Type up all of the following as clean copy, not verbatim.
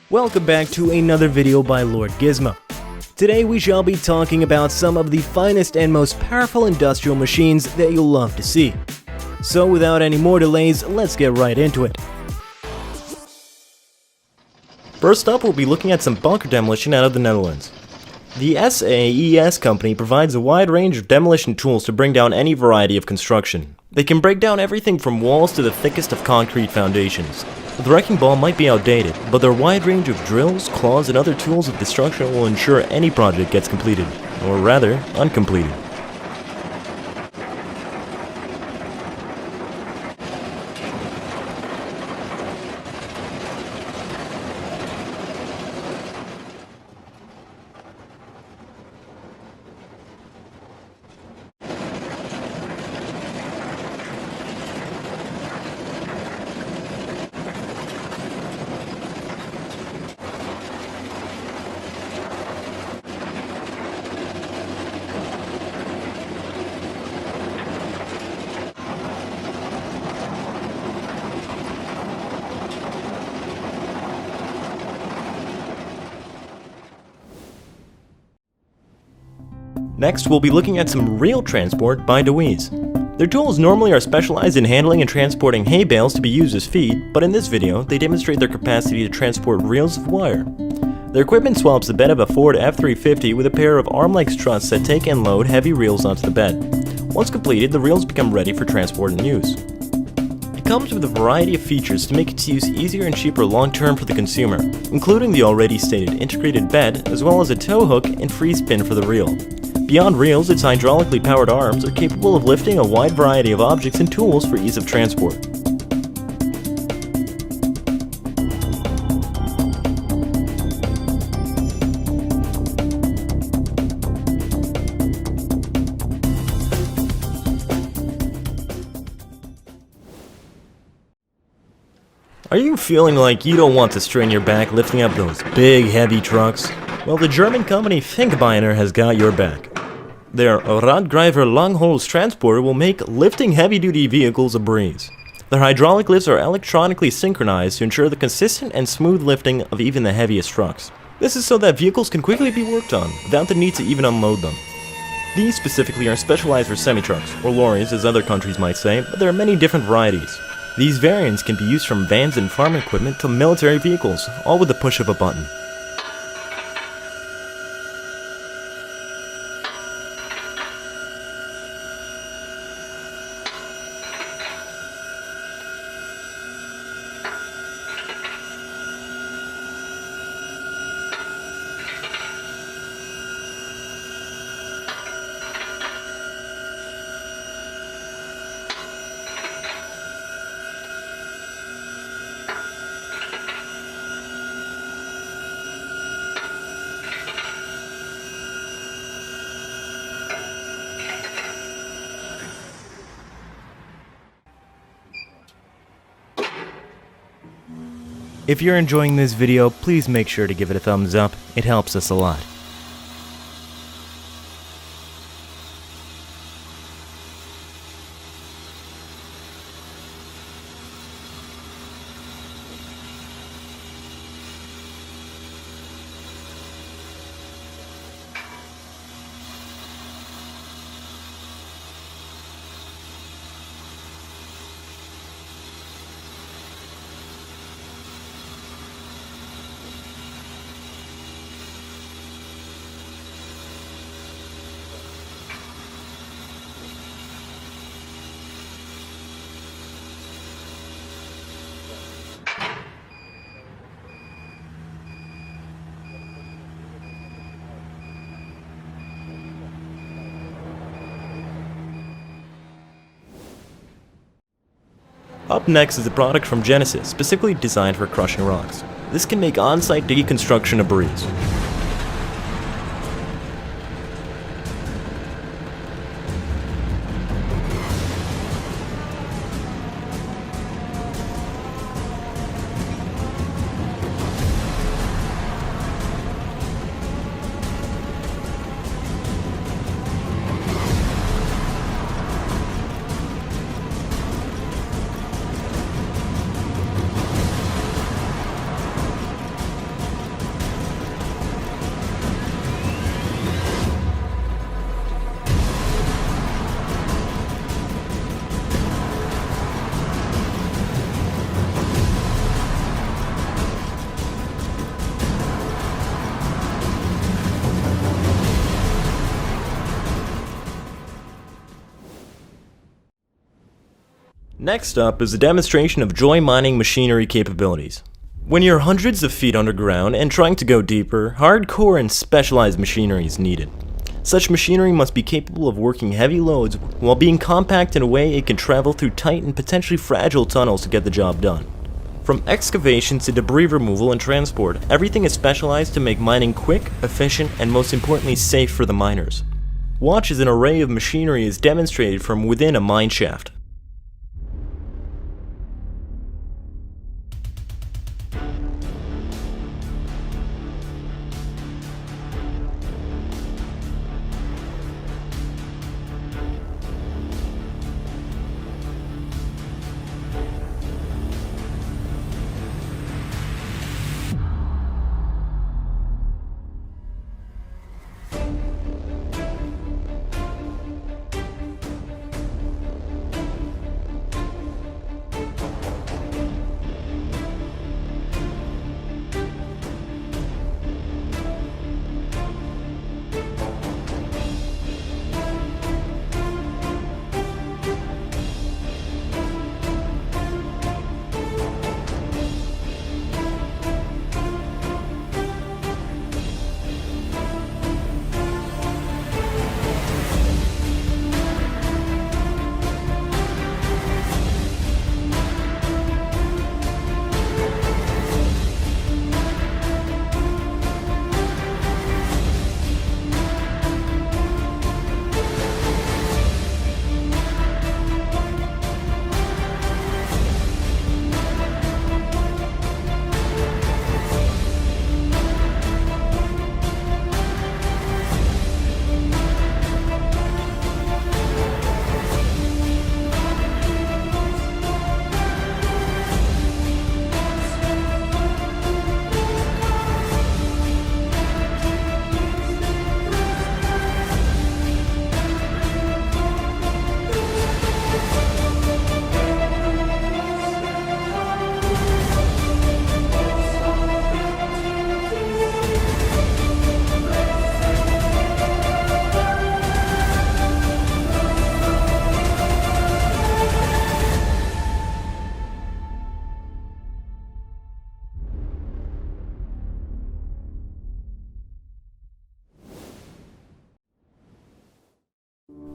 Welcome back to another video by Lord Gizmo. Today we shall be talking about some of the finest and most powerful industrial machines that you'll love to see. So without any more delays, let's get right into it. First up, we'll be looking at some bunker demolition out of the Netherlands. The SAES company provides a wide range of demolition tools to bring down any variety of construction. They can break down everything from walls to the thickest of concrete foundations. The wrecking ball might be outdated, but their wide range of drills, claws, and other tools of destruction will ensure any project gets completed, or rather, uncompleted. Next, we'll be looking at some reel transport by DEWEZE. Their tools normally are specialized in handling and transporting hay bales to be used as feed, but in this video, they demonstrate their capacity to transport reels of wire. Their equipment swaps the bed of a Ford F-350 with a pair of arm-length struts that take and load heavy reels onto the bed. Once completed, the reels become ready for transport and use. It comes with a variety of features to make its use easier and cheaper long-term for the consumer, including the already stated integrated bed, as well as a tow hook and free spin for the reel. Beyond reels, its hydraulically powered arms are capable of lifting a wide variety of objects and tools for ease of transport. Are you feeling like you don't want to strain your back lifting up those big heavy trucks? Well, the German company FINKBEINER has got your back. Their Radgreifer Langhals transporter will make lifting heavy-duty vehicles a breeze. Their hydraulic lifts are electronically synchronized to ensure the consistent and smooth lifting of even the heaviest trucks. This is so that vehicles can quickly be worked on, without the need to even unload them. These specifically are specialized for semi-trucks, or lorries as other countries might say, but there are many different varieties. These variants can be used from vans and farm equipment to military vehicles, all with the push of a button. If you're enjoying this video, please make sure to give it a thumbs up. It helps us a lot. Up next is a product from Genesis, specifically designed for crushing rocks. This can make on-site deconstruction a breeze. Next up is a demonstration of joy mining machinery capabilities. When you're hundreds of feet underground and trying to go deeper, hardcore and specialized machinery is needed. Such machinery must be capable of working heavy loads while being compact in a way it can travel through tight and potentially fragile tunnels to get the job done. From excavations to debris removal and transport, everything is specialized to make mining quick, efficient, and most importantly safe for the miners. Watch as an array of machinery is demonstrated from within a mine shaft.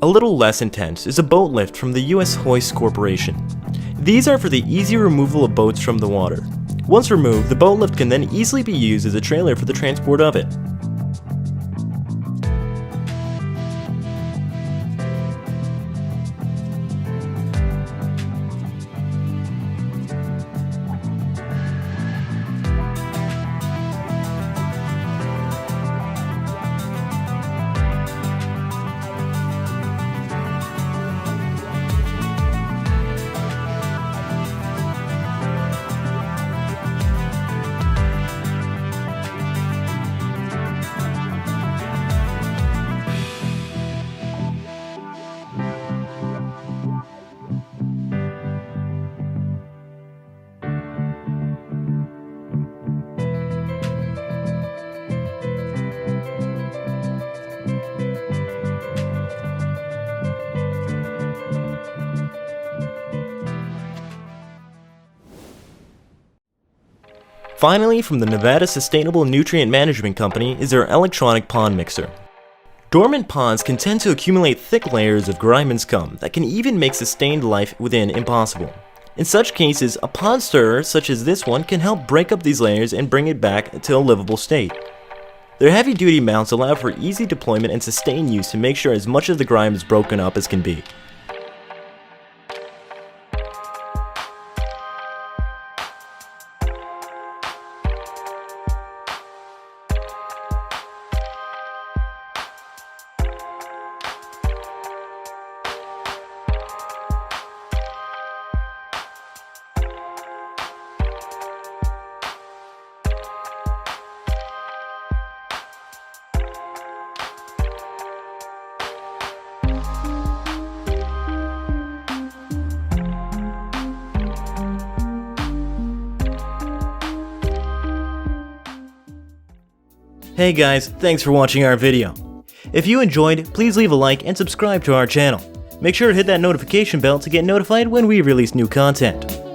A little less intense is a boat lift from the US HOISTS Corporation. These are for the easy removal of boats from the water. Once removed, the boat lift can then easily be used as a trailer for the transport of it. Finally, from the Nevada Sustainable Nutrient Management Company is their electronic pond mixer. Dormant ponds can tend to accumulate thick layers of grime and scum that can even make sustained life within impossible. In such cases, a pond stirrer such as this one can help break up these layers and bring it back to a livable state. Their heavy-duty mounts allow for easy deployment and sustained use to make sure as much of the grime is broken up as can be. Hey guys, thanks for watching our video. If you enjoyed, please leave a like and subscribe to our channel. Make sure to hit that notification bell to get notified when we release new content.